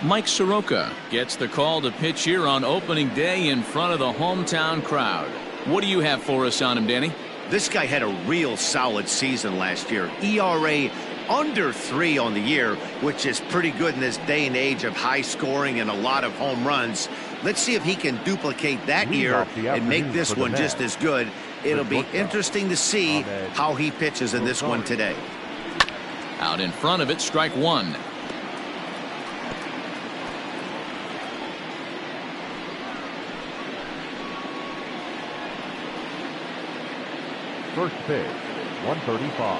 Mike Soroka gets the call to pitch here on opening day in front of the hometown crowd. What do you have for us on him, Danny? This guy had a real solid season last year. ERA under 3 on the year, which is pretty good in this day and age of high scoring and a lot of home runs. Let's see if he can duplicate that year and make this one just as good. It'll be interesting to see how he pitches in this one today. Out in front of it, strike one. First pitch, 135.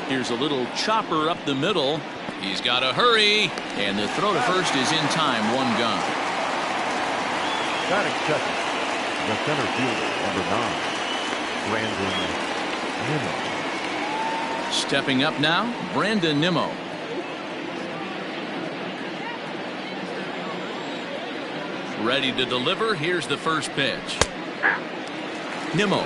Here's a little chopper up the middle. He's got to hurry. And the throw to first is in time. One gone. Batting second, the center fielder, number 9, Brandon Nimmo. Stepping up now, Brandon Nimmo. Ready to deliver. Here's the first pitch. Nimmo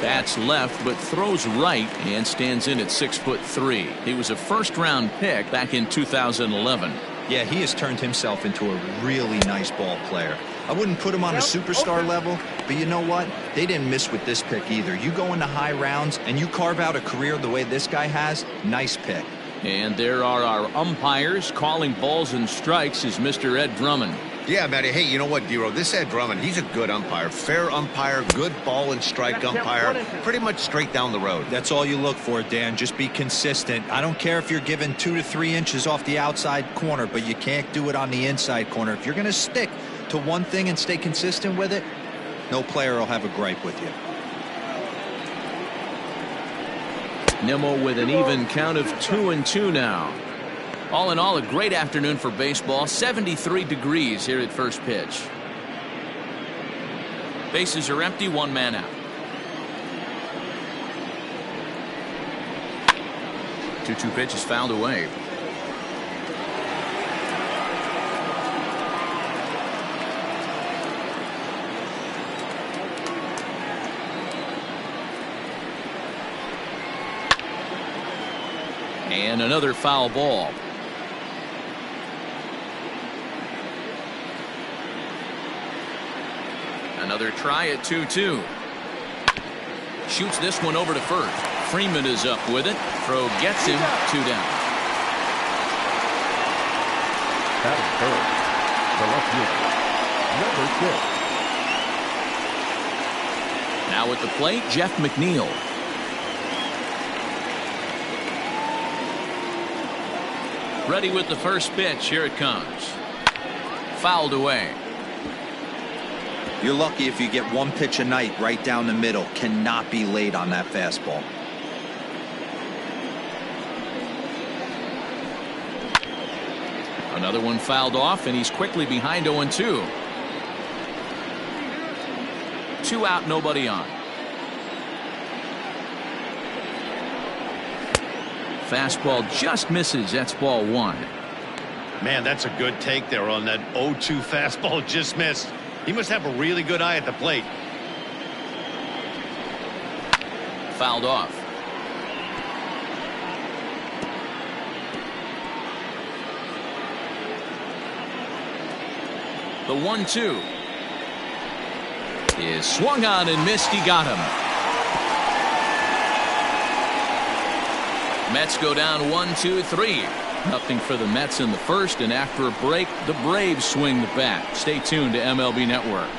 bats left but throws right and stands in at 6'3". He was a first-round pick back in 2011. Yeah, he has turned himself into a really nice ball player. I wouldn't put him on a superstar level, but you know what? They didn't miss with this pick either. You go into high rounds and you carve out a career the way this guy has, nice pick. And there are our umpires. Calling balls and strikes is Mr. Ed Drummond. Yeah, Matty. Hey, you know what, Dero? This Ed Drummond, he's a good umpire. Fair umpire, good ball and strike umpire. Pretty much straight down the road. That's all you look for, Dan. Just be consistent. I don't care if you're given 2 to 3 inches off the outside corner, but you can't do it on the inside corner. If you're going to stick to one thing and stay consistent with it, no player will have a gripe with you. Nimmo with an even count of 2-2 now. All in all, a great afternoon for baseball. 73 degrees here at first pitch. Bases are empty, one man out. 2-2 pitch is fouled away. And another foul ball. Another try at 2-2. Shoots this one over to first. Freeman is up with it. Throw gets him. 2 down. Batting third, the left fielder, number 6. Now at the plate, Jeff McNeil. Ready with the first pitch. Here it comes. Fouled away. You're lucky if you get one pitch a night right down the middle. Cannot be late on that fastball. Another one fouled off, and he's quickly behind 0-2. 2 out, nobody on. Fastball just misses. That's ball 1. Man, that's a good take there on that 0-2 fastball just missed. He must have a really good eye at the plate. Fouled off. The 1-2 is swung on and missed. He got him. Mets go down 1-2-3. Nothing for the Mets in the first, and after a break, the Braves swing the bat. Stay tuned to MLB Network.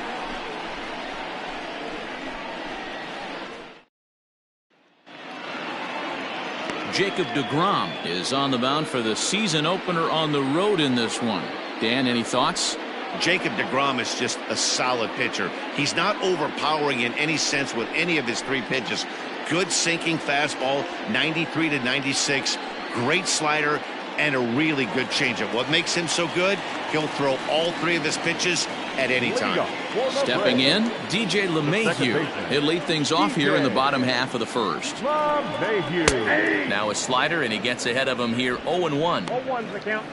Jacob deGrom is on the mound for the season opener on the road in this one. Dan, any thoughts? Jacob deGrom is just a solid pitcher. He's not overpowering in any sense with any of his 3 pitches. Good sinking fastball, 93 to 96. Great slider and a really good changeup. What makes him so good? He'll throw all 3 of his pitches at any time. Stepping in, DJ LeMahieu. He'll lead things off here in the bottom half of the first. Now a slider, and he gets ahead of him here. 0-1. 0-1's the count.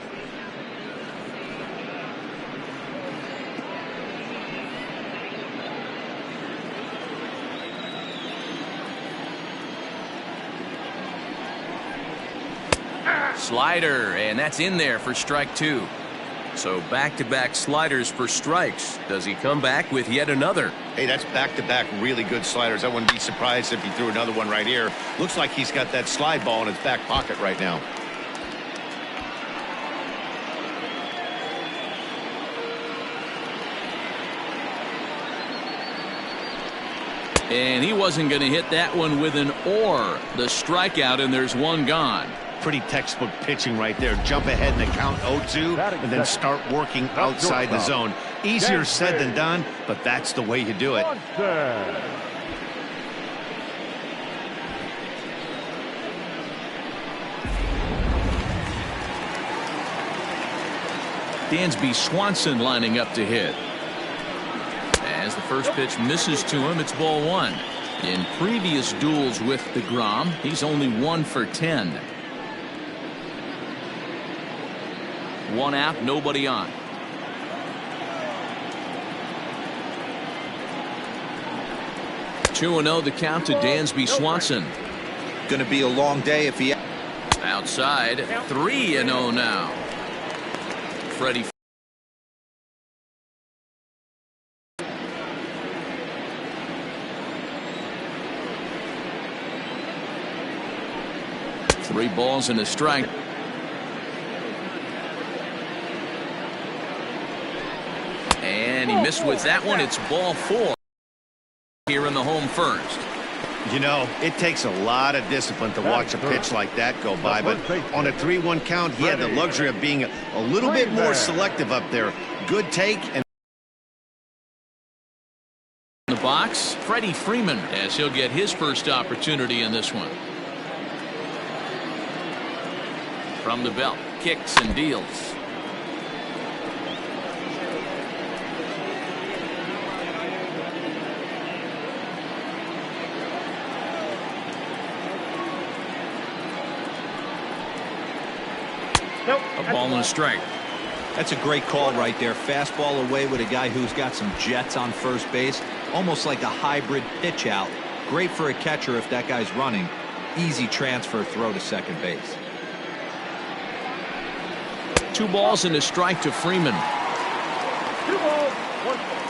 Slider, and that's in there for strike 2. So back-to-back sliders for strikes. Does he come back with yet another? Hey, that's back-to-back really good sliders. I wouldn't be surprised if he threw another one right here. Looks like he's got that slide ball in his back pocket right now. And he wasn't going to hit that one with an or. The strikeout, and there's one gone. Pretty textbook pitching right there. Jump ahead in the count 0-2 and then start working outside the zone. Easier said than done, but that's the way you do it. Dansby Swanson lining up to hit. As the first pitch misses to him, it's ball 1. In previous duels with DeGrom, he's only 1 for 10. 1 out, nobody on. Two and 0 the count to Dansby Swanson. Going to be a long day if he. Outside, 3-0 now. Freddie. Three balls and a strike. And he missed with that one. It's ball 4 here in the home first. You know, it takes a lot of discipline to watch a pitch like that go by, but on a 3-1 count, he had the luxury of being a little bit more selective up there. Good take. And in the box, Freddie Freeman, as he'll get his first opportunity in this one. From the belt, kicks and deals. A ball and a strike. That's a great call right there. Fastball away with a guy who's got some jets on first base. Almost like a hybrid pitch out. Great for a catcher if that guy's running. Easy transfer throw to second base. 2 balls and a strike to Freeman. 2 balls, 1 strike.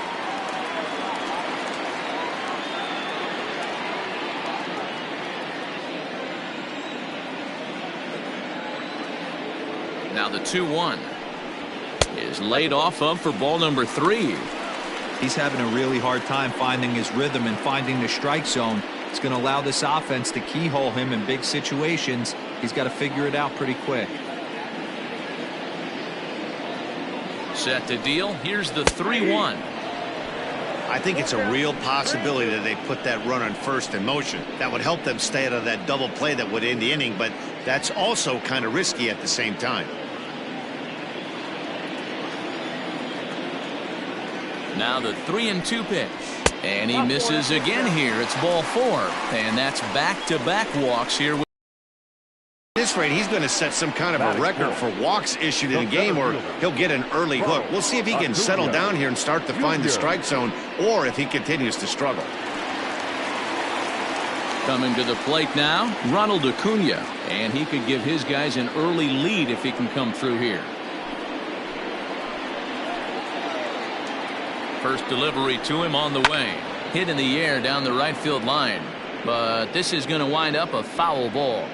Now the 2-1 is laid off of for ball number 3. He's having a really hard time finding his rhythm and finding the strike zone. It's going to allow this offense to keyhole him in big situations. He's got to figure it out pretty quick. Set to deal. Here's the 3-1. I think it's a real possibility that they put that run on first in motion. That would help them stay out of that double play that would end the inning, but that's also kind of risky at the same time. Now the 3-2 pitch. And he misses again here. It's ball 4. And that's back-to-back walks here. At this rate, he's going to set some kind of a record for walks issued in a game, or he'll get an early hook. We'll see if he can settle down here and start to find the strike zone, or if he continues to struggle. Coming to the plate now, Ronald Acuna. And he could give his guys an early lead if he can come through here. First delivery to him on the way. Hit in the air down the right field line. But this is going to wind up a foul ball.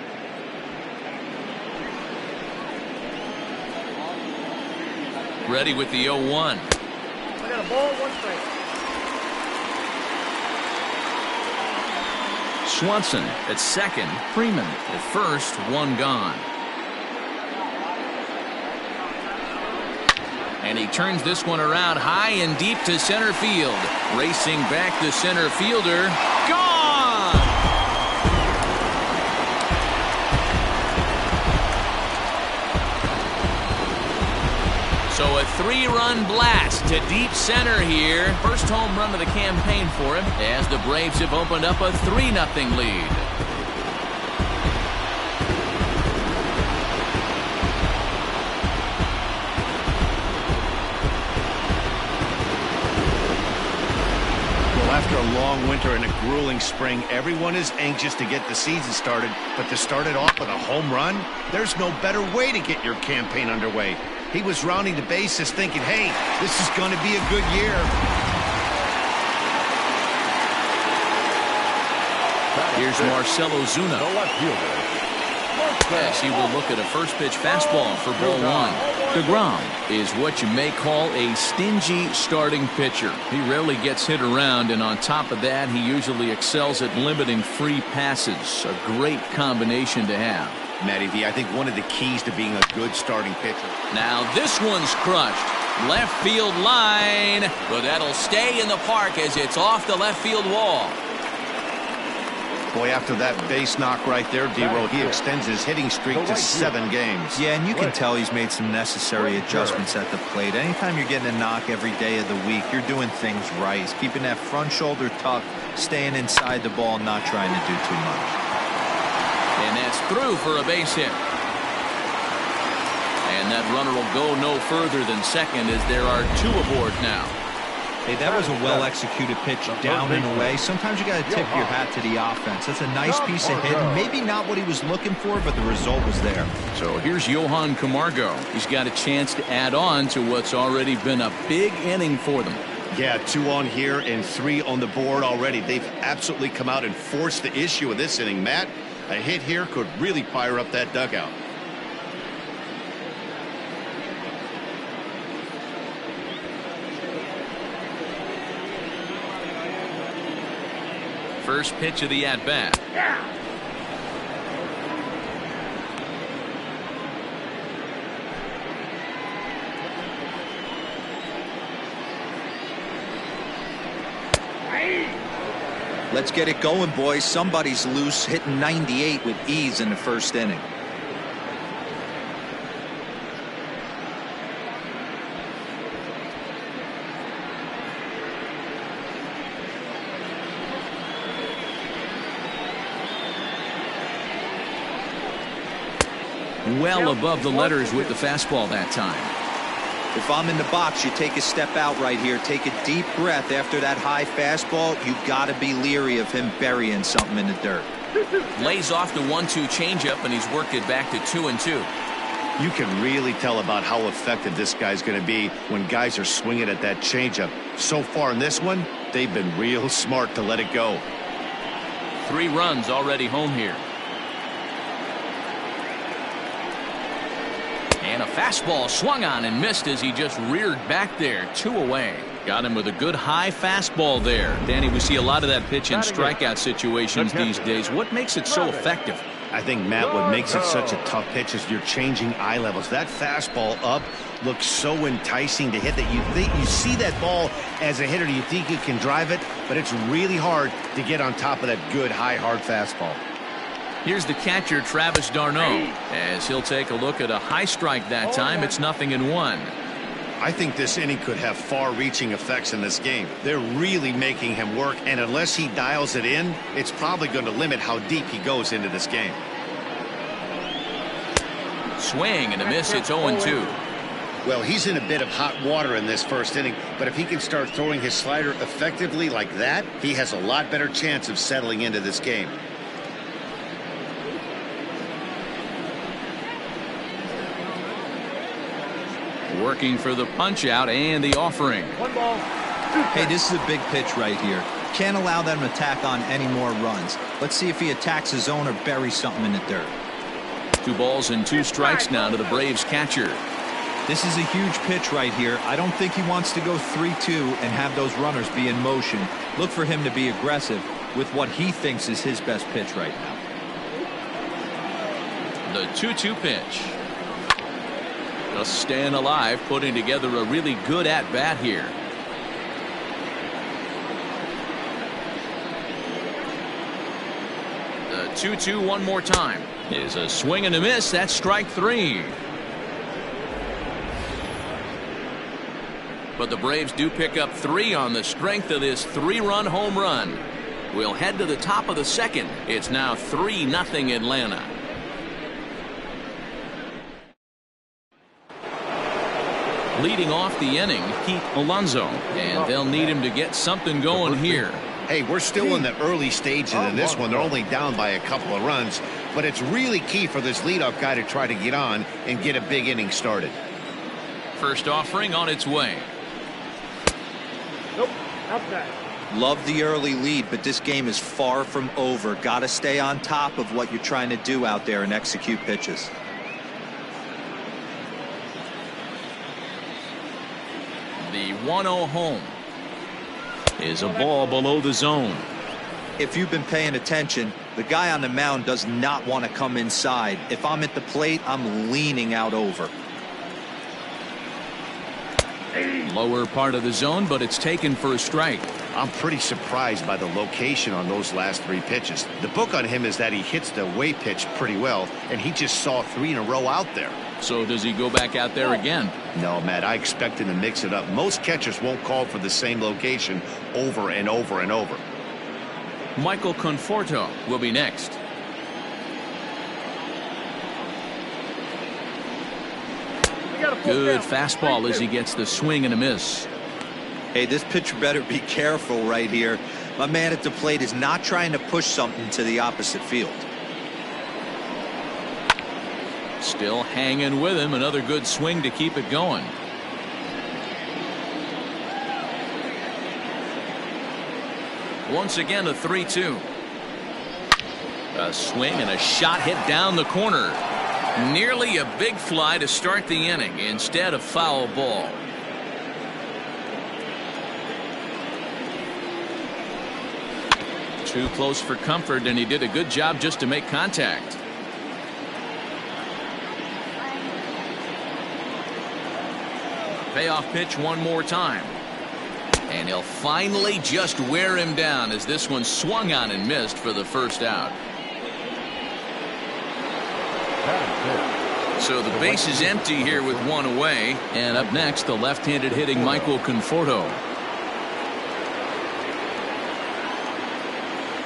Ready with the 0-1. I got a ball, 1 strike. Swanson at second. Freeman at first. 1 gone. And he turns this one around high and deep to center field. Racing back the center fielder. Gone! So a 3-run blast to deep center here. First home run of the campaign for him as the Braves have opened up a 3-0 lead. After a long winter and a grueling spring, everyone is anxious to get the season started, but to start it off with a home run, there's no better way to get your campaign underway. He was rounding the bases thinking, hey, this is going to be a good year. Here's Marcell Ozuna, The left fielder. as he will look at a first pitch fastball for ball one. DeGrom is what you may call a stingy starting pitcher. He rarely gets hit around, and on top of that, he usually excels at limiting free passes. A great combination to have. Matty V, I think one of the keys to being a good starting pitcher. Now this one's crushed. Left field line, but that'll stay in the park as it's off the left field wall. Boy, after that base knock right there, D-Roll, he extends his hitting streak to 7 games. Yeah, and you can tell he's made some necessary adjustments at the plate. Anytime you're getting a knock every day of the week, you're doing things right. He's keeping that front shoulder tucked, staying inside the ball, not trying to do too much. And that's through for a base hit. And that runner will go no further than second as there are 2 aboard now. Hey, that was a well-executed pitch down and away. Sometimes you got to tip your hat to the offense. That's a nice piece of hitting. Maybe not what he was looking for, but the result was there. So here's Johan Camargo. He's got a chance to add on to what's already been a big inning for them. Yeah, 2 on here and 3 on the board already. They've absolutely come out and forced the issue of this inning. Matt, a hit here could really fire up that dugout. First pitch of the at-bat. Let's get it going, boys. Somebody's loose, hitting 98 with ease in the first inning. Well above the letters with the fastball that time. If I'm in the box, you take a step out right here. Take a deep breath after that high fastball. You've got to be leery of him burying something in the dirt. Lays off the 1-2 changeup, and he's worked it back to 2-2. You can really tell about how effective this guy's going to be when guys are swinging at that changeup. So far in this one, they've been real smart to let it go. 3 runs already home here. And a fastball swung on and missed as he just reared back there. 2 away. Got him with a good high fastball there. Danny, we see a lot of that pitch in strikeout situations these days. What makes it so effective? I think, Matt, what makes it such a tough pitch is you're changing eye levels. That fastball up looks so enticing to hit that you see that ball as a hitter, you think you can drive it, but it's really hard to get on top of that good high hard fastball. Here's the catcher, Travis d'Arnaud, as he'll take a look at a high strike that time. It's 0-1. I think this inning could have far-reaching effects in this game. They're really making him work, and unless he dials it in, it's probably going to limit how deep he goes into this game. Swing and a miss. It's 0-2. Well, he's in a bit of hot water in this first inning, but if he can start throwing his slider effectively like that, he has a lot better chance of settling into this game. Working for the punch out and the offering. Hey, this is a big pitch right here. Can't allow them to tack on any more runs. Let's see if he attacks his own or buries something in the dirt. 2 balls and 2 strikes now to the Braves catcher. This is a huge pitch right here. I don't think he wants to go 3-2 and have those runners be in motion. Look for him to be aggressive with what he thinks is his best pitch right now. The 2-2 pitch. Just staying alive, putting together a really good at-bat here. The 2-2 one more time is a swing and a miss. That's strike 3. But the Braves do pick up 3 on the strength of this 3-run home run. We'll head to the top of the second. It's now 3-0 Leading off the inning, Pete Alonso, and they'll need him to get something going here. Hey, we're still in the early stages of this one. They're only down by a couple of runs, but it's really key for this leadoff guy to try to get on and get a big inning started. First offering on its way. Nope, outside. Love the early lead, but this game is far from over. Got to stay on top of what you're trying to do out there and execute pitches. The 1-0 home is a ball below the zone. If you've been paying attention, the guy on the mound does not want to come inside. If I'm at the plate, I'm leaning out over. Lower part of the zone, but it's taken for a strike. I'm pretty surprised by the location on those last 3 pitches. The book on him is that he hits the away pitch pretty well, and he just saw 3 in a row out there. So does he go back out there again? No, Matt, I expect him to mix it up. Most catchers won't call for the same location over and over and over. Michael Conforto will be next. Good fastball as he gets the swing and a miss. Hey, this pitcher better be careful right here. My man at the plate is not trying to push something to the opposite field. Still hanging with him. Another good swing to keep it going. Once again, a 3-2. A swing and a shot hit down the corner. Nearly a big fly to start the inning instead of foul ball. Too close for comfort, and he did a good job just to make contact. Payoff pitch one more time. And he'll finally just wear him down as this one swung on and missed for the first out. So the base is empty here with 1 away. And up next, the left-handed hitting Michael Conforto.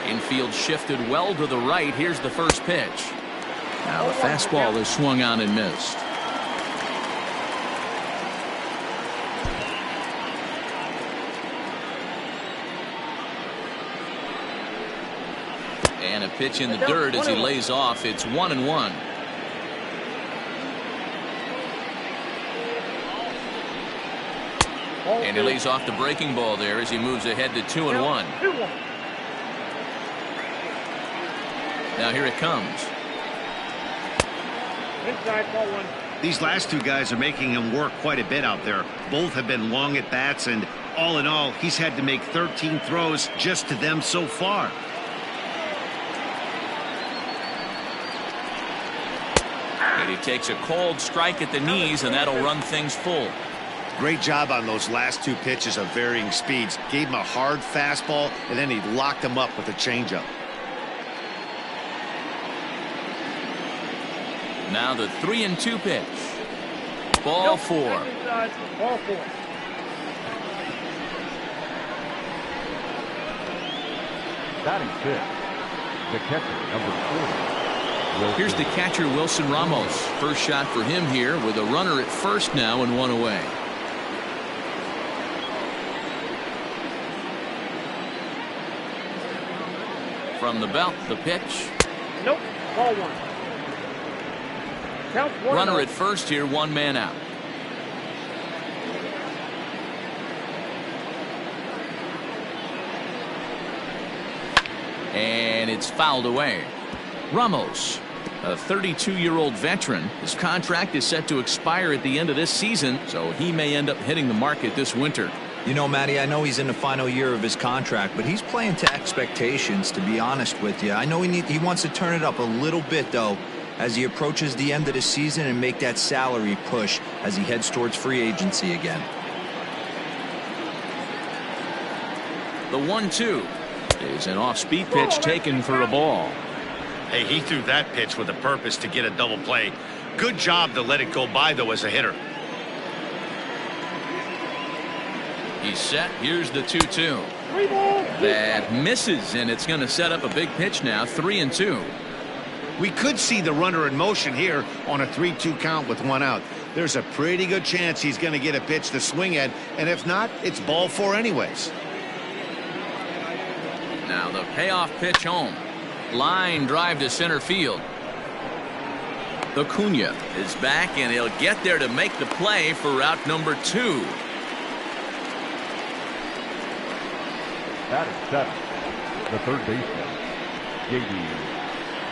Infield shifted well to the right. Here's the first pitch. Now the fastball is swung on and missed. And a pitch in the dirt as he lays off. It's 1-1. And he lays off the breaking ball there as he moves ahead to 2-1. Now here it comes. Inside, ball 1. These last 2 guys are making him work quite a bit out there. Both have been long at bats, and all in all, he's had to make 13 throws just to them so far. And he takes a called strike at the knees, and that'll run things full. Great job on those last 2 pitches of varying speeds. Gave him a hard fastball, and then he locked him up with a changeup. Now the 3-2 pitch. Ball 4. Ball 4. Batting 5th, the catcher, number 40. Here's the catcher, Wilson Ramos. First shot for him here with a runner at first now and 1 away. From the belt, the pitch. Nope, ball 1. Count 1. Runner at first here, 1 man out. And it's fouled away. Ramos, a 32-year-old veteran. His contract is set to expire at the end of this season, so he may end up hitting the market this winter. You know, Matty, I know he's in the final year of his contract, but he's playing to expectations, to be honest with you. I know he wants to turn it up a little bit, though, as he approaches the end of the season and make that salary push as he heads towards free agency again. The 1-2 is an off-speed pitch taken for a ball. Hey, he threw that pitch with a purpose to get a double play. Good job to let it go by, though, as a hitter. He's set. Here's the 2-2. That misses, and it's going to set up a big pitch now. 3-2. We could see the runner in motion here on a 3-2 count with 1 out. there's a pretty good chance he's going to get a pitch to swing at, and if not, it's ball 4 anyways. Now the payoff pitch home. Line drive to center field. Acuna is back, and he'll get there to make the play for route number 2. Batting 7, the third baseman, J.D.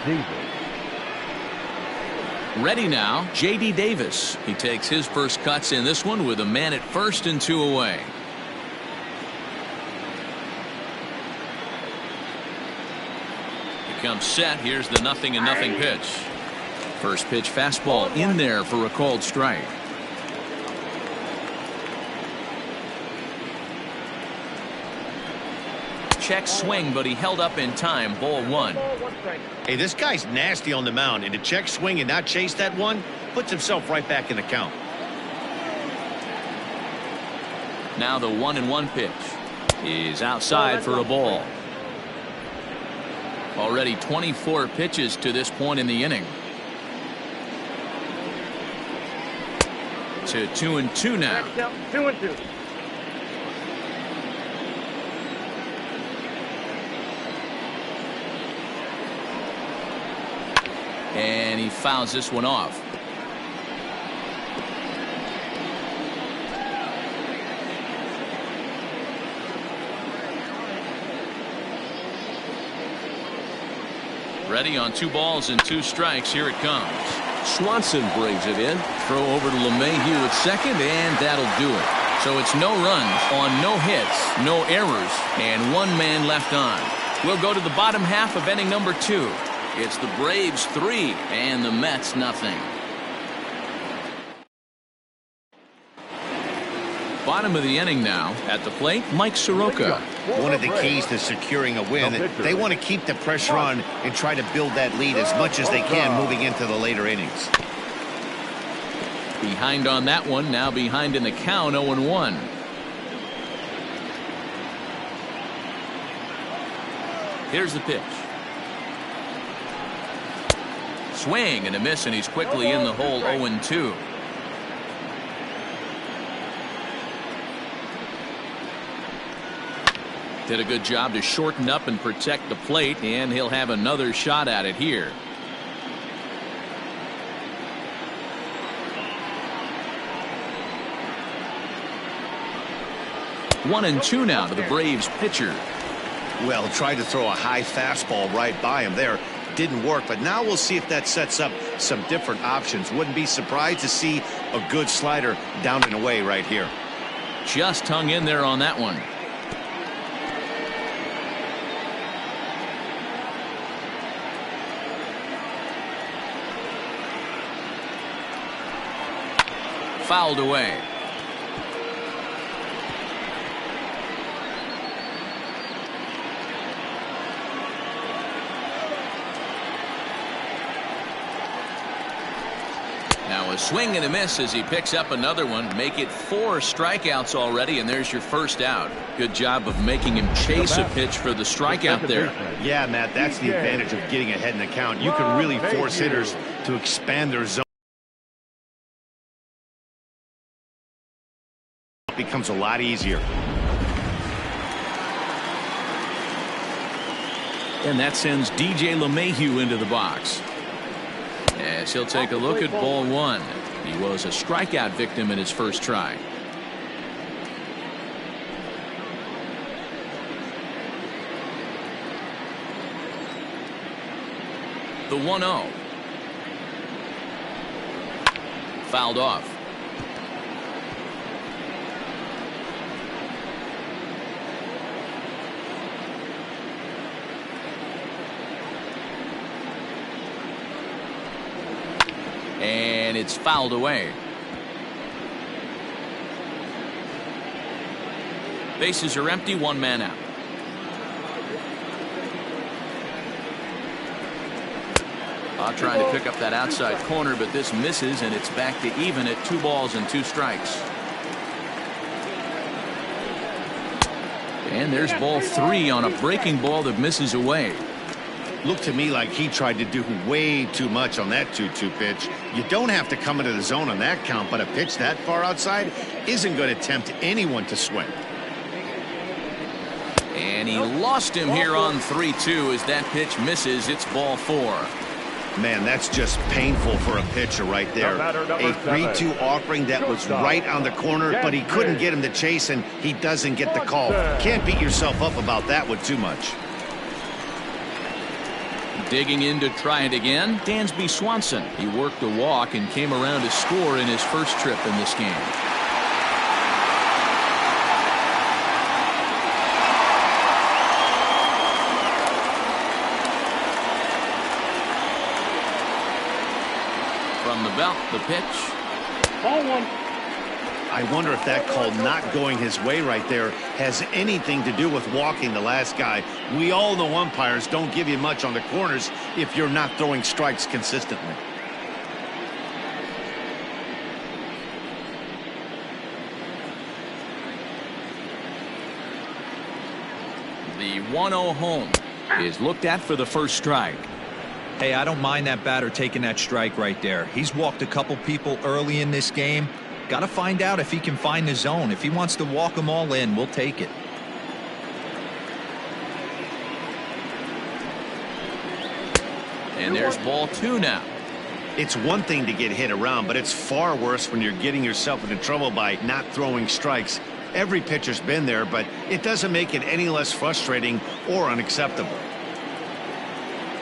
Davis. Ready now, J.D. Davis. He takes his first cuts in this one with a man at first and 2 away. He comes set. Here's the 0-0 pitch. First pitch fastball in there for a called strike. Check swing, but he held up in time. Ball 1. Hey, this guy's nasty on the mound, and to check swing and not chase that one puts himself right back in the count. Now the 1-1 pitch is outside for a ball. Already 24 pitches to this point in the inning. To 2-2 now. 2-2. And he fouls this one off. Ready on 2 balls and 2 strikes. Here it comes. Swanson brings it in. Throw over to LeMahieu at second, and that'll do it. So it's no runs on no hits, no errors, and 1 man left on. We'll go to the bottom half of inning number 2. It's the Braves 3 and the Mets nothing. Bottom of the inning now. At the plate, Mike Soroka. One of the keys to securing a win, they want to keep the pressure on and try to build that lead as much as they can moving into the later innings. Behind on that one, now behind in the count, 0-1. Here's the pitch. Swing and a miss, and he's quickly in the hole. 0-2. Did a good job to shorten up and protect the plate, and he'll have another shot at it here. One and 2 now to the Braves pitcher. Well, tried to throw a high fastball right by him there. Didn't work, but now we'll see if that sets up some different options. Wouldn't be surprised to see a good slider down and away right here. Just hung in there on that one. Fouled away. Now a swing and a miss as he picks up another one. Make it 4 strikeouts already, and there's your first out. Good job of making him chase a pitch for the strikeout there. Yeah, Matt, that's the advantage of getting ahead in the count. You can really force hitters to expand their zone. It becomes a lot easier. And that sends DJ LeMahieu into the box. As he'll take a look at ball 1. He was a strikeout victim in his first try. The 1-0. Fouled off. And it's fouled away. Bases are empty, 1 man out. Trying to pick up that outside corner, but this misses, and it's back to even at 2 balls and 2 strikes. And there's ball 3 on a breaking ball that misses away. Looked to me like he tried to do way too much on that 2-2 pitch. You don't have to come into the zone on that count, but a pitch that far outside isn't going to tempt anyone to swing. And he lost him here on 3-2 as that pitch misses. It's ball 4. Man, that's just painful for a pitcher right there. A 3-2 offering that was right on the corner, but he couldn't get him to chase, and he doesn't get the call. Can't beat yourself up about that one too much. Digging in to try it again, Dansby Swanson. He worked a walk and came around to score in his first trip in this game. From the belt, the pitch. Ball 1. I wonder if that call not going his way right there has anything to do with walking the last guy. We all know umpires don't give you much on the corners if you're not throwing strikes consistently. The 1-0 home is looked at for the first strike. Hey, I don't mind that batter taking that strike right there. He's walked a couple people early in this game. Got to find out if he can find the zone. If he wants to walk them all in, we'll take it. And there's ball 2 now. It's one thing to get hit around, but it's far worse when you're getting yourself into trouble by not throwing strikes. Every pitcher's been there, but it doesn't make it any less frustrating or unacceptable.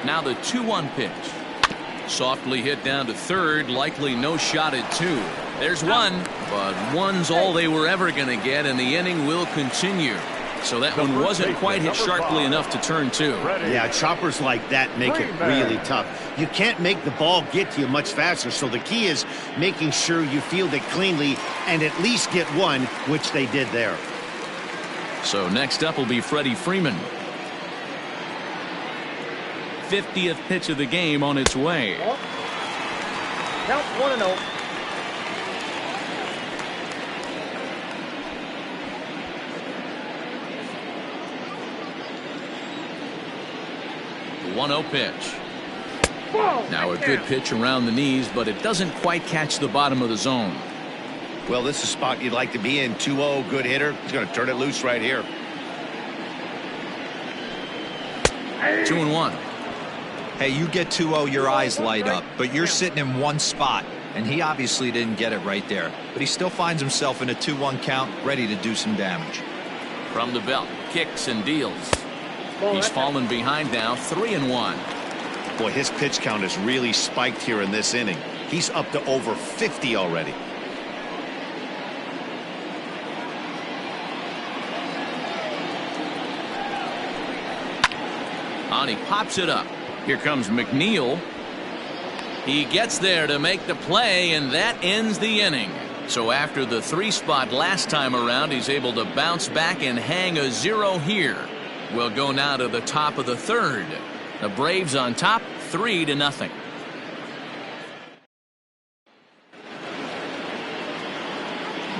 Now the 2-1 pitch. Softly hit down to third, likely no shot at 2. There's one, but one's all they were ever going to get, and the inning will continue. So that one wasn't quite hit sharply enough to turn 2. Yeah, choppers like that make it really tough. You can't make the ball get to you much faster, so the key is making sure you field it cleanly and at least get one, which they did there. So next up will be Freddie Freeman. 50th pitch of the game on its way. Count 1-0. The 1-0 pitch. Now a good pitch around the knees, but it doesn't quite catch the bottom of the zone. Well, this is a spot you'd like to be in. 2-0, good hitter. He's going to turn it loose right here. 2-1. Hey, you get 2-0, your eyes light up, but you're sitting in one spot, and he obviously didn't get it right there. But he still finds himself in a 2-1 count, ready to do some damage. From the belt, kicks and deals. He's fallen behind now, 3-1. Boy, his pitch count has really spiked here in this inning. He's up to over 50 already. And he pops it up. Here comes McNeil. He gets there to make the play, and that ends the inning. So after the 3 spot last time around, he's able to bounce back and hang a 0 here. We'll go now to the top of the 3rd. The Braves on top, 3-0.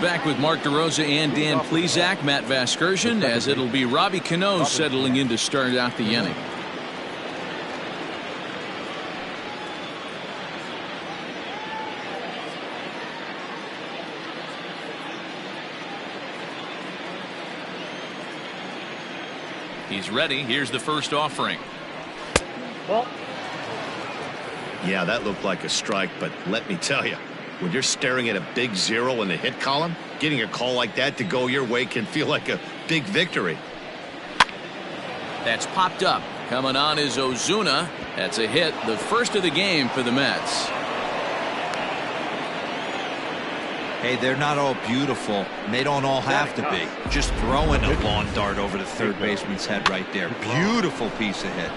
Back with Mark DeRosa and Dan Plesac, Matt Vasgersian, as it'll be Robbie Cano settling in to start out the inning. He's ready. Here's the first offering. Ball. Yeah, that looked like a strike, but let me tell you, when you're staring at a big 0 in the hit column, getting a call like that to go your way can feel like a big victory. That's popped up. Coming on is Ozuna. That's a hit, the first of the game for the Mets. Hey, they're not all beautiful, and they don't all have to be. Just throwing a lawn dart over the third baseman's head right there. Beautiful piece of hit.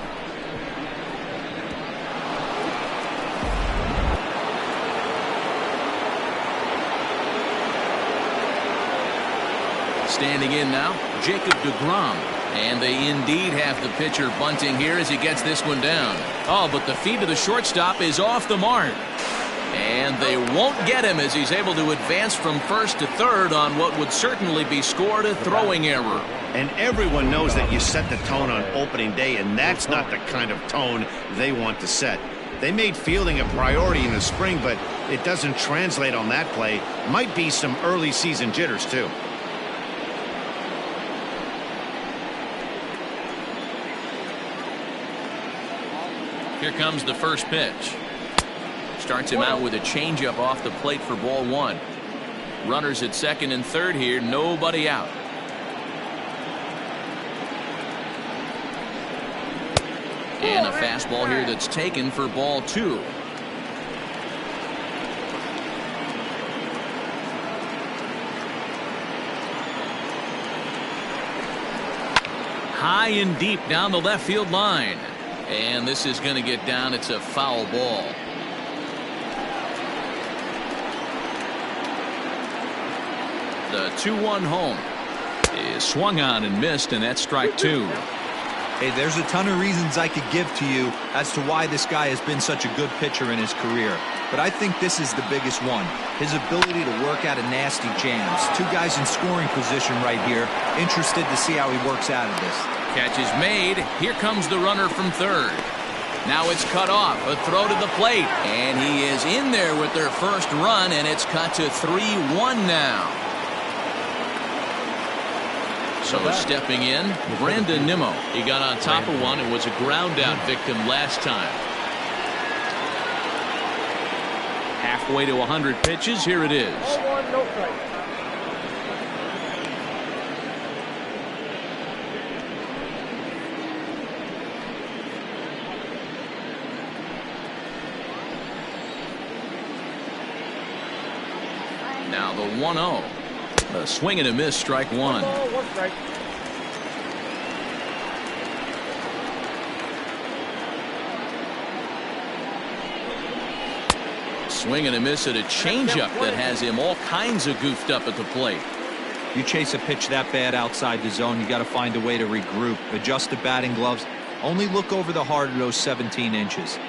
Standing in now, Jacob deGrom. And they indeed have the pitcher bunting here as he gets this one down. Oh, but the feet of the shortstop is off the mark. And they won't get him as he's able to advance from first to third on what would certainly be scored a throwing error. And everyone knows that you set the tone on opening day, and that's not the kind of tone they want to set. They made fielding a priority in the spring, but it doesn't translate on that play. Might be some early season jitters, too. Here comes the first pitch. Starts him out with a changeup off the plate for ball one. Runners at second and third here, nobody out. And a fastball here that's taken for ball two. High and deep down the left field line. And this is going to get down. It's a foul ball. The 2-1 home is swung on and missed, and that's strike two. Hey, there's a ton of reasons I could give to you as to why this guy has been such a good pitcher in his career. But I think this is the biggest one. His ability to work out of nasty jams. Two guys in scoring position right here. Interested to see how he works out of this. Catch is made. Here comes the runner from third. Now it's cut off. A throw to the plate. And he is in there with their first run, and it's cut to 3-1 now. So stepping in, Brandon Nimmo. He got on top of one and was a ground out victim last time. Halfway to 100 pitches. Here it is. 0-1, no strike. Now the 1-0. A swing and a miss, strike one. 1 strike. Swing and a miss at a changeup that has him all kinds of goofed up at the plate. You chase a pitch that bad outside the zone, you got to find a way to regroup. Adjust the batting gloves. Only look over the heart of those 17 inches.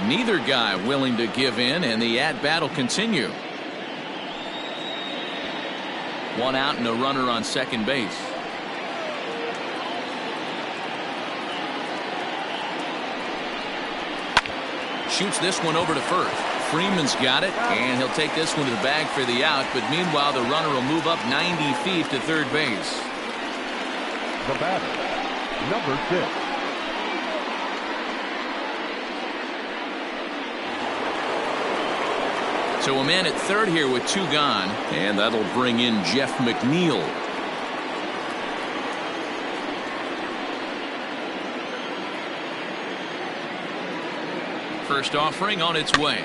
Neither guy willing to give in, and the at-bat will continue. One out and a runner on second base. Shoots this one over to first. Freeman's got it, and he'll take this one to the bag for the out, but meanwhile the runner will move up 90 feet to third base. The batter, number 6. So a man at third here with two gone, and that'll bring in Jeff McNeil. First offering on its way.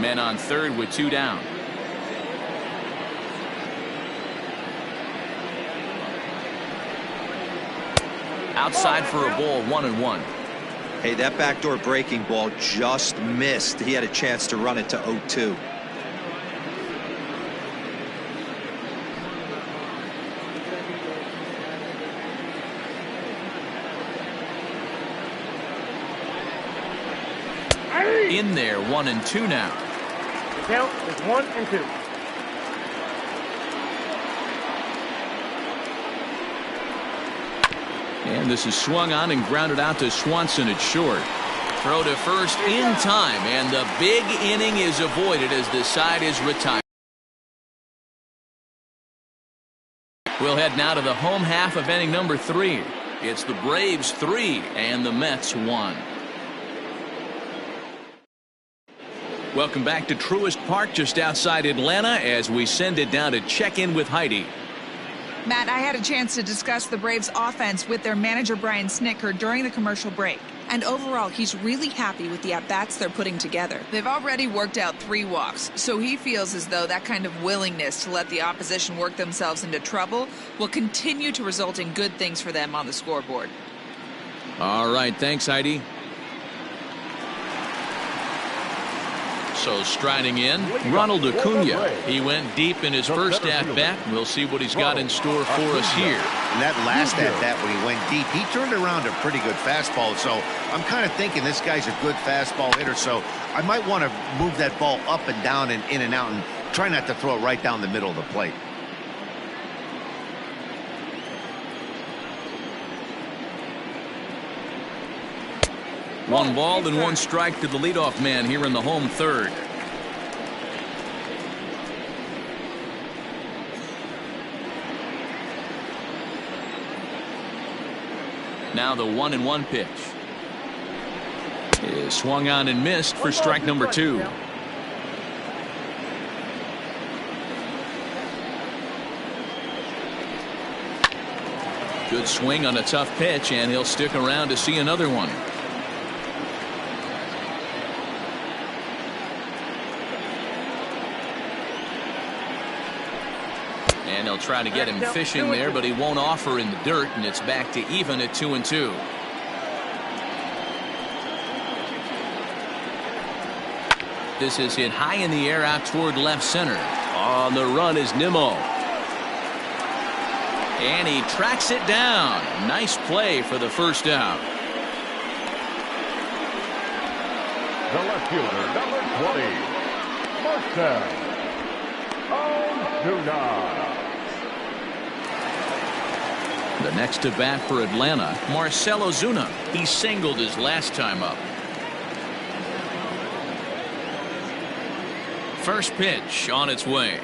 Men on third with two down. Outside for a ball, 1-1. Hey, that backdoor breaking ball just missed. He had a chance to run it to 0-2. In there, 1-2 now. The count is 1-2. And this is swung on and grounded out to Swanson at short. Throw to first in time, and the big inning is avoided as the side is retired. We'll head now to the home half of inning number 3. It's the Braves 3 and the Mets 1. Welcome back to Truist Park just outside Atlanta as we send it down to check in with Heidi. Matt, I had a chance to discuss the Braves offense with their manager Brian Snitker during the commercial break. And overall, he's really happy with the at-bats they're putting together. They've already worked out 3 walks, so he feels as though that kind of willingness to let the opposition work themselves into trouble will continue to result in good things for them on the scoreboard. All right, thanks, Heidi. So striding in, Ronald Acuna. He went deep in his first at-bat. We'll see what he's got in store for us here. And that last at-bat when he went deep, he turned around a pretty good fastball. So I'm kind of thinking this guy's a good fastball hitter. So I might want to move that ball up and down and in and out and try not to throw it right down the middle of the plate. One ball and one strike to the leadoff man here in the home third. Now the 1-1 pitch is swung on and missed for strike number 2. Good swing on a tough pitch, and he'll stick around to see another one. And they'll try to get him fishing there, but he won't offer in the dirt, and it's back to even at 2-2. This is hit high in the air out toward left center. On the run is Nimmo. And he tracks it down. Nice play for the first out. The left fielder, number 20, Marcell Ozuna. The next to bat for Atlanta, Marcell Ozuna. He singled his last time up. First pitch on its way.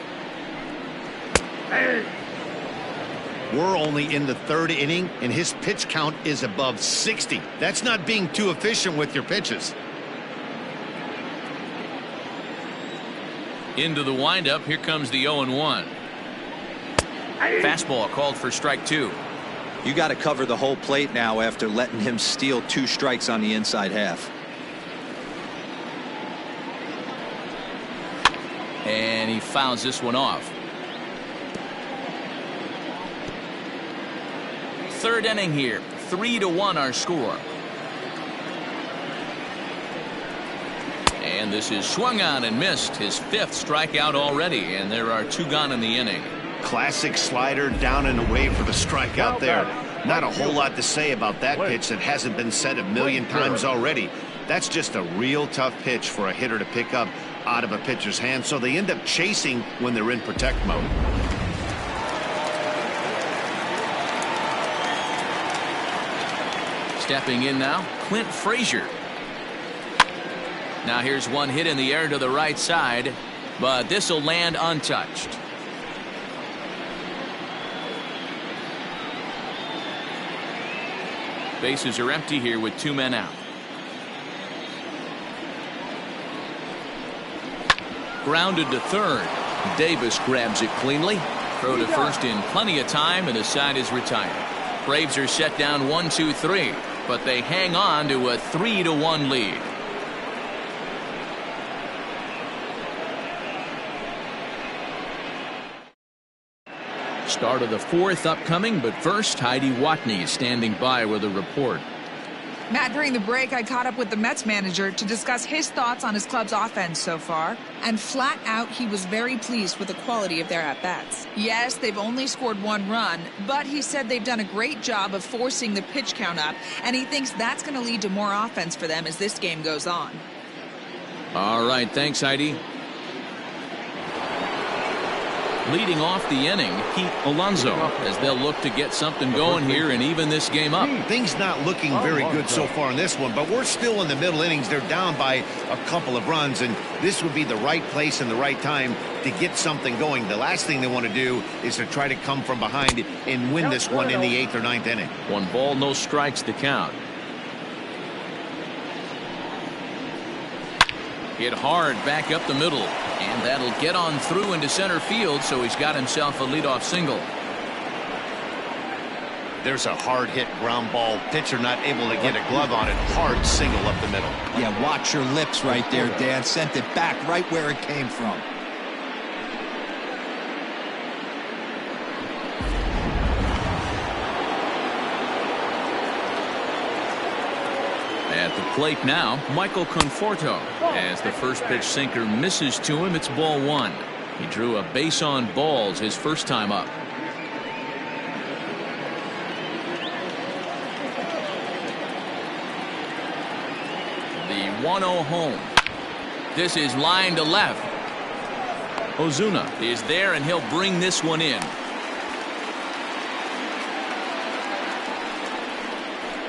We're only in the third inning, and his pitch count is above 60. That's not being too efficient with your pitches. Into the windup. Here comes the 0-1. Fastball called for strike 2. You got to cover the whole plate now after letting him steal 2 strikes on the inside half. And he fouls this one off. Third inning here. 3-1 our score. And this is swung on and missed. His 5th strikeout already, and there are 2 gone in the inning. Classic slider down and away for the strikeout there. Not a whole lot to say about that pitch that hasn't been said a million times already. That's just a real tough pitch for a hitter to pick up out of a pitcher's hand, so they end up chasing when they're in protect mode. Stepping in now, Clint Frazier. Now here's one hit in the air to the right side, but this will land untouched. Bases are empty here with 2 men out. Grounded to third. Davis grabs it cleanly. Throw to first in plenty of time, and the side is retired. Braves are set down 1-2-3, but they hang on to a 3-1 lead. Start of the 4th upcoming, but first, Heidi Watney standing by with a report. Matt, during the break, I caught up with the Mets manager to discuss his thoughts on his club's offense so far. And flat out, he was very pleased with the quality of their at-bats. Yes, they've only scored 1 run, but he said they've done a great job of forcing the pitch count up, and he thinks that's going to lead to more offense for them as this game goes on. All right, thanks, Heidi. Leading off the inning, Pete Alonso, as they'll look to get something going here and even this game up. Things not looking very good so far in this one, but we're still in the middle innings. They're down by a couple of runs, and this would be the right place and the right time to get something going. The last thing they want to do is to try to come from behind and win this one in the 8th or 9th inning. 1 ball, no strikes to count. Hit hard back up the middle, and that'll get on through into center field, so he's got himself a leadoff single. There's a hard hit ground ball. Pitcher not able to get a glove on it. Hard single up the middle. Yeah, watch your lips right there, Dan. Sent it back right where it came from. At At the plate now, Michael Conforto. As the first pitch sinker misses to him, it's ball one. He drew a base on balls his first time up. The 1-0 home. This is line to left. Ozuna is there, and he'll bring this one in.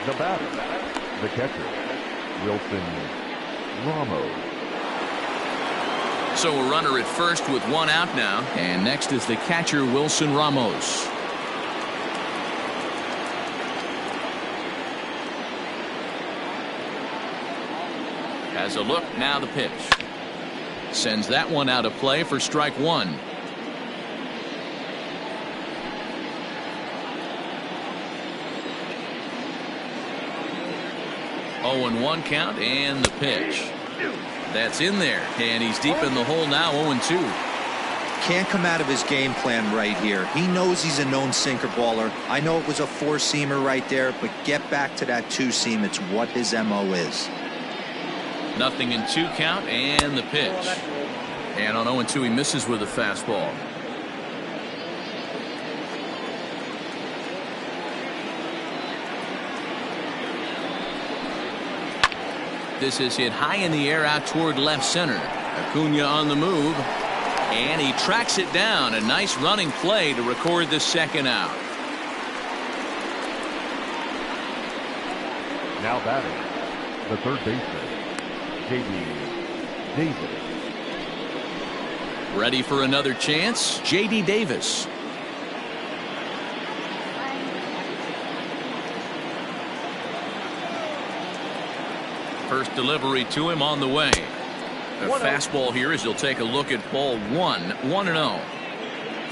The batter, the catcher, Wilson Ramos. So a runner at first with one out now. And next is the catcher, Wilson Ramos. Has a look, now the pitch. Sends that one out of play for strike one. Oh, and 1 count, and the pitch. That's in there, and he's deep in the hole now. 0-2. Can't come out of his game plan right here. He knows he's a known sinker baller. I know it was a 4-seamer right there, but get back to that 2-seam. It's what his MO is. 0-2 count, and the pitch. And on 0-2, he misses with a fastball. This is hit high in the air out toward left center. Acuna on the move, and he tracks it down. A nice running play to record the second out. Now batting, the third baseman, J.D. Davis. Ready for another chance, J.D. Davis. First delivery to him on the way. A fastball here as he'll take a look at ball one. 1-0.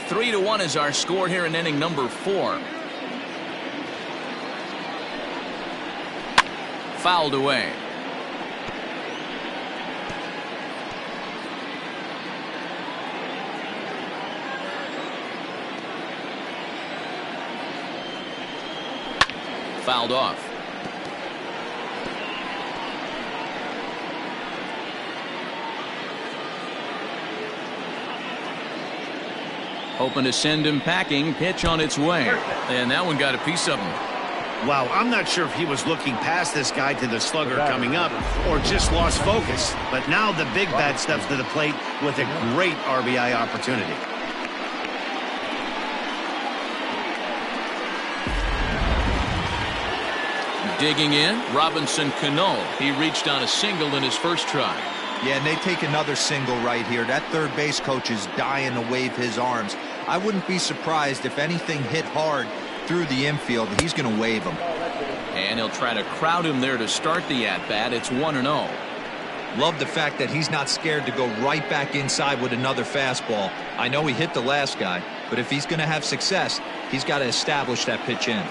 3-1 is our score here in inning number 4. Fouled away. Fouled off. Hoping to send him packing. Pitch on its way. And that one got a piece of him. Wow, I'm not sure if he was looking past this guy to the slugger coming up or just lost focus. But now the big bat steps to the plate with a great RBI opportunity. Digging in, Robinson Cano. He reached on a single in his first try. Yeah, and they take another single right here. That third base coach is dying to wave his arms. I wouldn't be surprised if anything hit hard through the infield. He's going to wave him. And he'll try to crowd him there to start the at-bat. It's 1-0. Love the fact that he's not scared to go right back inside with another fastball. I know he hit the last guy, but if he's going to have success, he's got to establish that pitch in.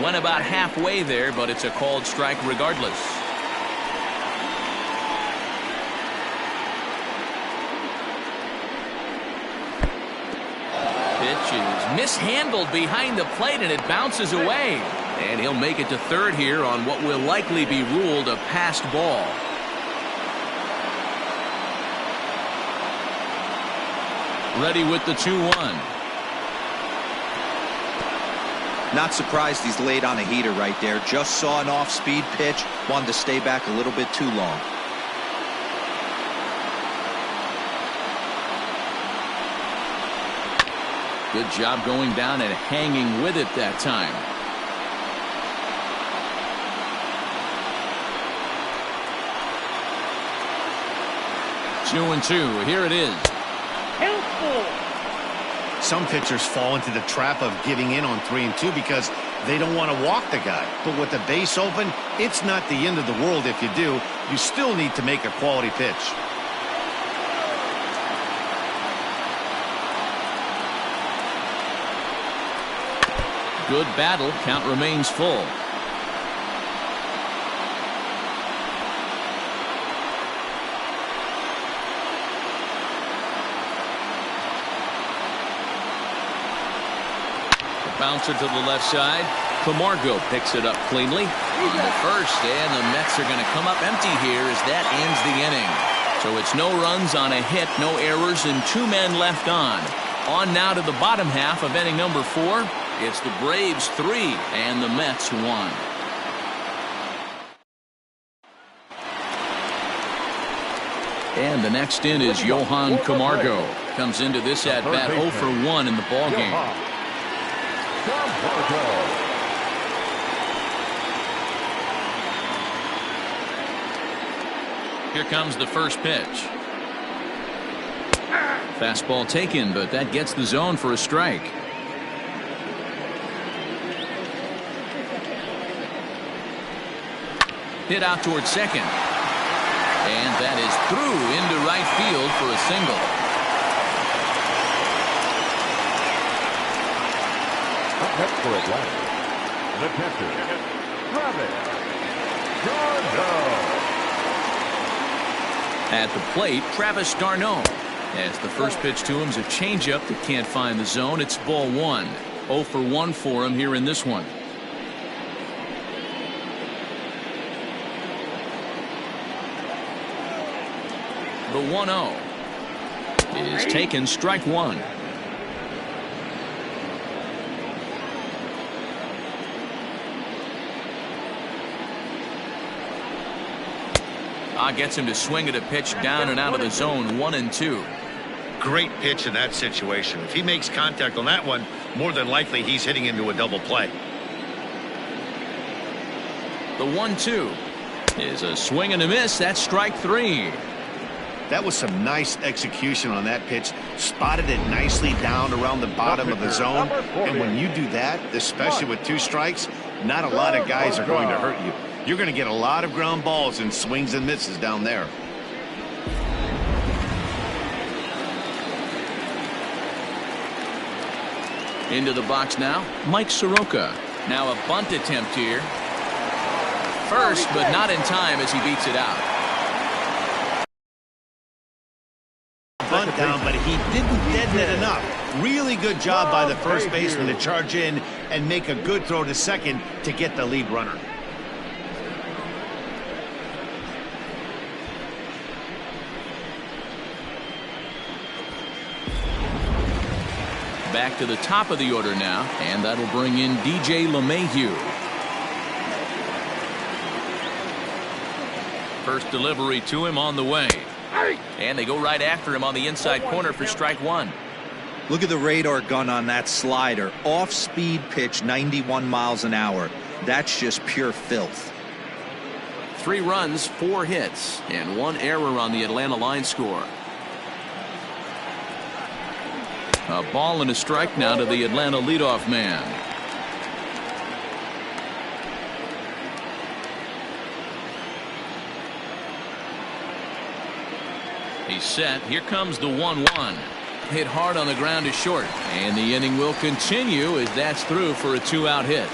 Went about halfway there, but it's a called strike regardless. Pitch is mishandled behind the plate, and it bounces away. And he'll make it to third here on what will likely be ruled a passed ball. Ready with the 2-1. Not surprised he's laid on a heater right there. Just saw an off-speed pitch. Wanted to stay back a little bit too long. Good job going down and hanging with it that time. Two and two. Here it is. Some pitchers fall into the trap of giving in on 3 and 2 because they don't want to walk the guy. But with the base open, it's not the end of the world if you do. You still need to make a quality pitch. Good battle. Count remains full. Bouncer to the left side. Camargo picks it up cleanly on the first, and the Mets are going to come up empty here as that ends the inning. So it's no runs on a hit, no errors, and 2 men left on. On now to the bottom half of inning number 4. It's the Braves 3 and the Mets 1. And the next in is Johan Camargo. Comes into this at bat 0 for 1 in the ball game. Here comes the first pitch. Fastball taken, but that gets the zone for a strike. Hit out towards second. And that is through into right field for a single. Up next for Atlanta, the catcher, Travis d'Arnaud. At the plate, Travis d'Arnaud. As the first pitch to him is a changeup that can't find the zone. It's ball 1. 0 for 1 for him here in this one. The 1-0 is taken, strike 1. Gets him to swing at a pitch down and out of the zone. 1-2. Great pitch in that situation. If he makes contact on that one, more than likely he's hitting into a double play. The 1-2 is a swing and a miss. That's strike 3. That was some nice execution on that pitch. Spotted it nicely down around the bottom of the zone. And when you do that, especially with 2 strikes, not a lot of guys are going to hurt you. You're going to get a lot of ground balls and swings and misses down there. Into the box now, Mike Soroka. Now a bunt attempt here. First, but not in time as he beats it out. Bunt down, but he didn't deaden it enough. Really good job by the first baseman to charge in and make a good throw to second to get the lead runner. Back to the top of the order now, and that'll bring in DJ LeMahieu. First delivery to him on the way. And they go right after him on the inside corner for strike 1. Look at the radar gun on that slider. Off-speed pitch, 91 miles an hour. That's just pure filth. 3 runs, 4 hits, and 1 error on the Atlanta line score. A ball and a strike now to the Atlanta leadoff man. He's set. Here comes the 1-1. Hit hard on the ground is short. And the inning will continue as that's through for a 2-out hit.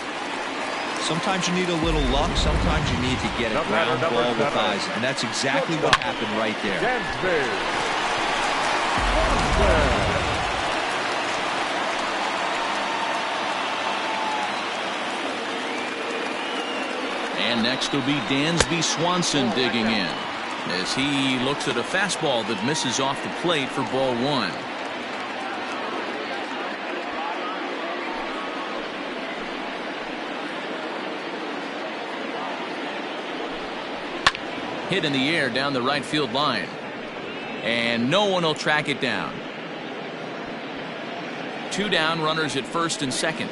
Sometimes you need a little luck. Sometimes you need to get a ground ball with eyes. And that's exactly what happened right there. And next will be Dansby Swanson digging in as he looks at a fastball that misses off the plate for ball 1. Hit in the air down the right field line. And no one will track it down. 2 down, runners at first and second.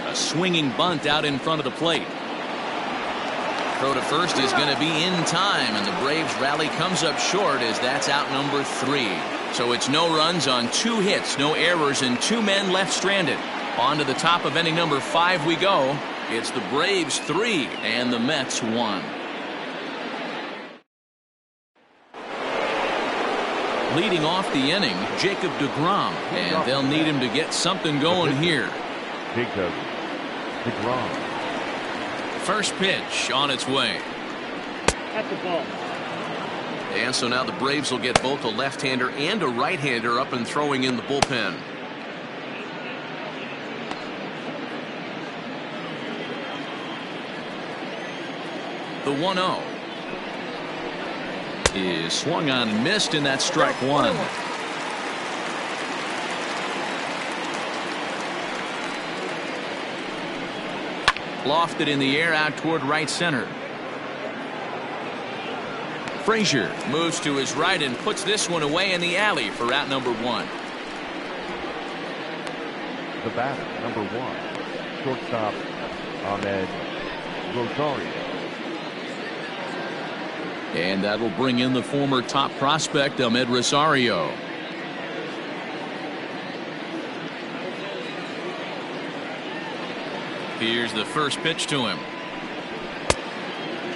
A swinging bunt out in front of the plate. Throw to first is going to be in time, and the Braves rally comes up short as that's out number 3. So it's no runs on 2 hits, no errors, and 2 men left stranded. On to the top of inning number 5 we go. It's the Braves 3 and the Mets 1. Leading off the inning, Jacob deGrom, and they'll need him to get something going here. Jacob deGrom. First pitch on its way. At the ball. And so now the Braves will get both a left-hander and a right-hander up and throwing in the bullpen. The 1-0 is swung on and missed, and that's strike one. Lofted in the air out toward right center. Frazier moves to his right and puts this one away in the alley for out number one. The batter, number 1, shortstop Ahmed Rosario. And that will bring in the former top prospect, Ahmed Rosario. Here's the first pitch to him.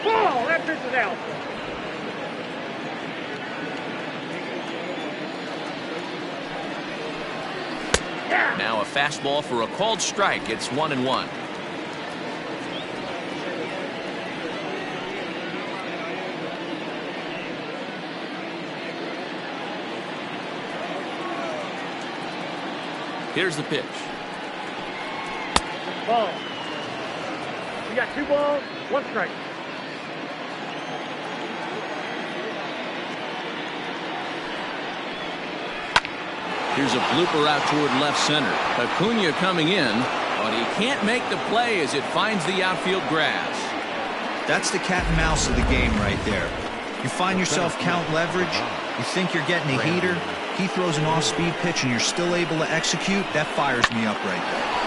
Ball! That pitch is out. Now a fastball for a called strike. It's 1-1. Here's the pitch. Ball. You got 2 balls, 1 strike. Here's a blooper out toward left center. Acuna coming in, but he can't make the play as it finds the outfield grass. That's the cat and mouse of the game right there. You find yourself count leverage, you think you're getting a heater, he throws an off-speed pitch and you're still able to execute. That fires me up right there.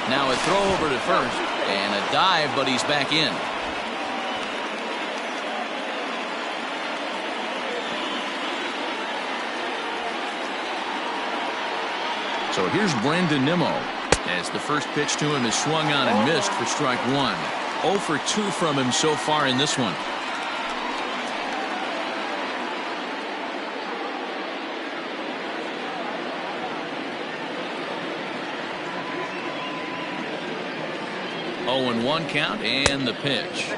Now a throw over to first and a dive, but he's back in. So here's Brandon Nimmo as the first pitch to him is swung on and missed for strike one. 0 for 2 from him so far in this one. Oh, and 1 count and the pitch.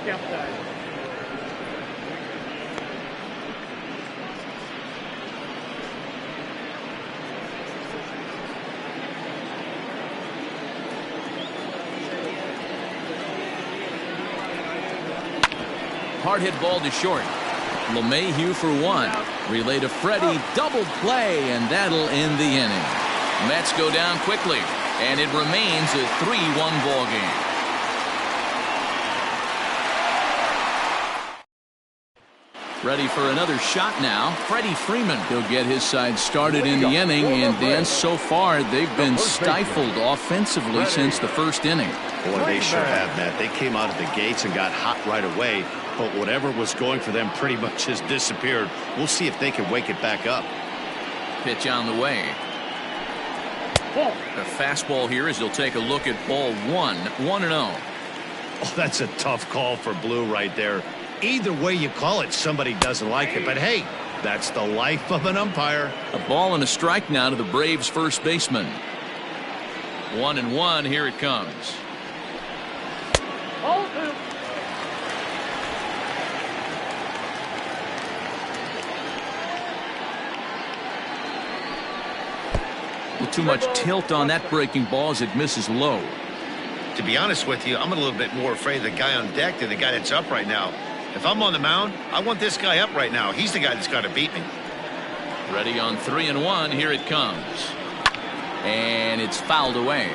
Hard hit ball to short. LeMahieu for 1. Relay to Freddie. Double play, and that'll end the inning. Mets go down quickly, and it remains a 3-1 ball game. Ready for another shot now. Freddie Freeman. He'll get his side started in the inning, and Dan, so far they've been stifled offensively since the first inning. Boy, they sure have, Matt. They came out of the gates and got hot right away, but whatever was going for them pretty much has disappeared. We'll see if they can wake it back up. Pitch on the way. A fastball here as he'll take a look at ball 1. 1-0. Oh, that's a tough call for Blue right there. Either way you call it, somebody doesn't like it. But hey, that's the life of an umpire. A ball and a strike now to the Braves first baseman. 1-1. Here it comes. Too much tilt on that breaking ball as it misses low. To be honest with you, I'm a little bit more afraid of the guy on deck than the guy that's up right now. If I'm on the mound, I want this guy up right now. He's the guy that's got to beat me. Ready on 3-1. Here it comes. And it's fouled away.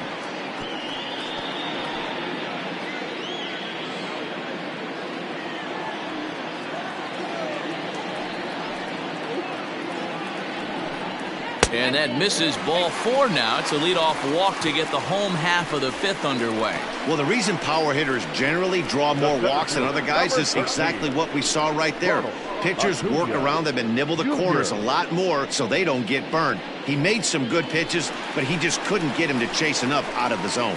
And that misses ball 4 now. It's a leadoff walk to get the home half of the 5th underway. Well, the reason power hitters generally draw more walks than other guys is exactly what we saw right there. Pitchers work around them and nibble the corners a lot more so they don't get burned. He made some good pitches, but he just couldn't get him to chase enough out of the zone.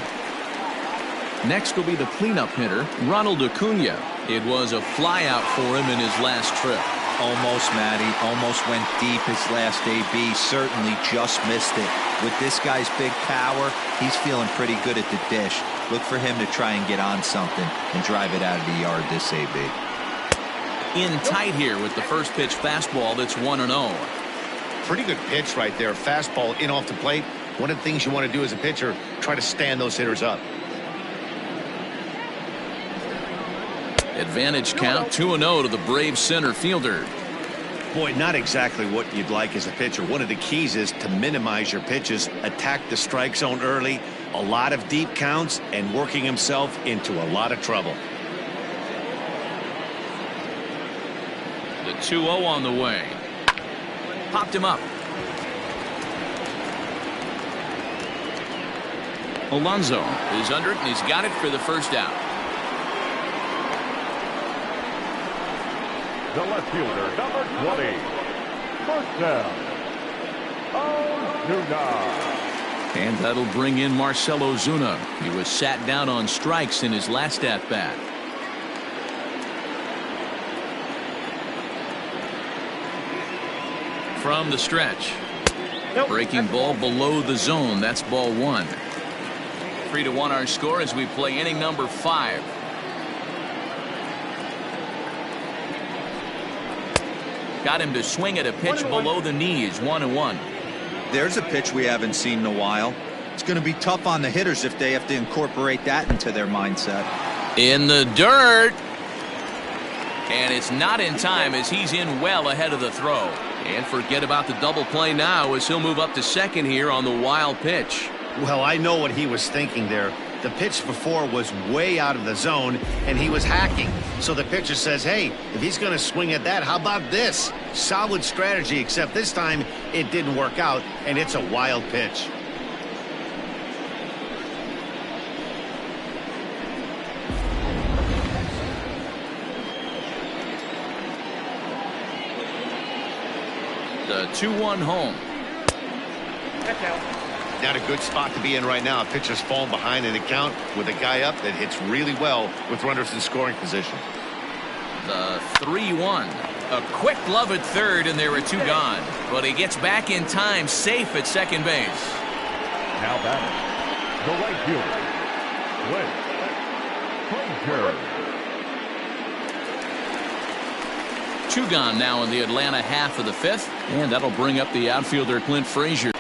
Next will be the cleanup hitter, Ronald Acuna. It was a flyout for him in his last trip. Almost, Matty. Almost went deep his last AB. Certainly just missed it. With this guy's big power, he's feeling pretty good at the dish. Look for him to try and get on something and drive it out of the yard this AB. In tight here with the first pitch fastball that's 1-0. Pretty good pitch right there. Fastball in off the plate. One of the things you want to do as a pitcher, try to stand those hitters up. Advantage count 2-0 to the Braves center fielder. Boy, not exactly what you'd like as a pitcher. One of the keys is to minimize your pitches, attack the strike zone early, a lot of deep counts, and working himself into a lot of trouble. The 2-0 on the way. Popped him up. Alonso is under it, and he's got it for the first out. The left fielder, number 20, Marcell Ozuna. And that'll bring in Marcell Ozuna. He was sat down on strikes in his last at-bat. From the stretch. Breaking ball below the zone. That's ball 1. 3-1 our score as we play inning number 5. Got him to swing at a pitch below the knees. 1-1. There's a pitch we haven't seen in a while. It's going to be tough on the hitters if they have to incorporate that into their mindset. In the dirt. And it's not in time as he's in well ahead of the throw. And forget about the double play now as he'll move up to second here on the wild pitch. Well, I know what he was thinking there. The pitch before was way out of the zone, and he was hacking. So the pitcher says, hey, if he's going to swing at that, how about this? Solid strategy, except this time it didn't work out, and it's a wild pitch. The 2-1 home. Not a good spot to be in right now. A pitcher's falling behind in the count with a guy up that hits really well with runners in scoring position. The 3-1. A quick glove at third, and there are 2 gone. But he gets back in time, safe at second base. Now batting, the right fielder, Clint Frazier. 2 gone now in the Atlanta half of the 5th, and that'll bring up the outfielder Clint Frazier.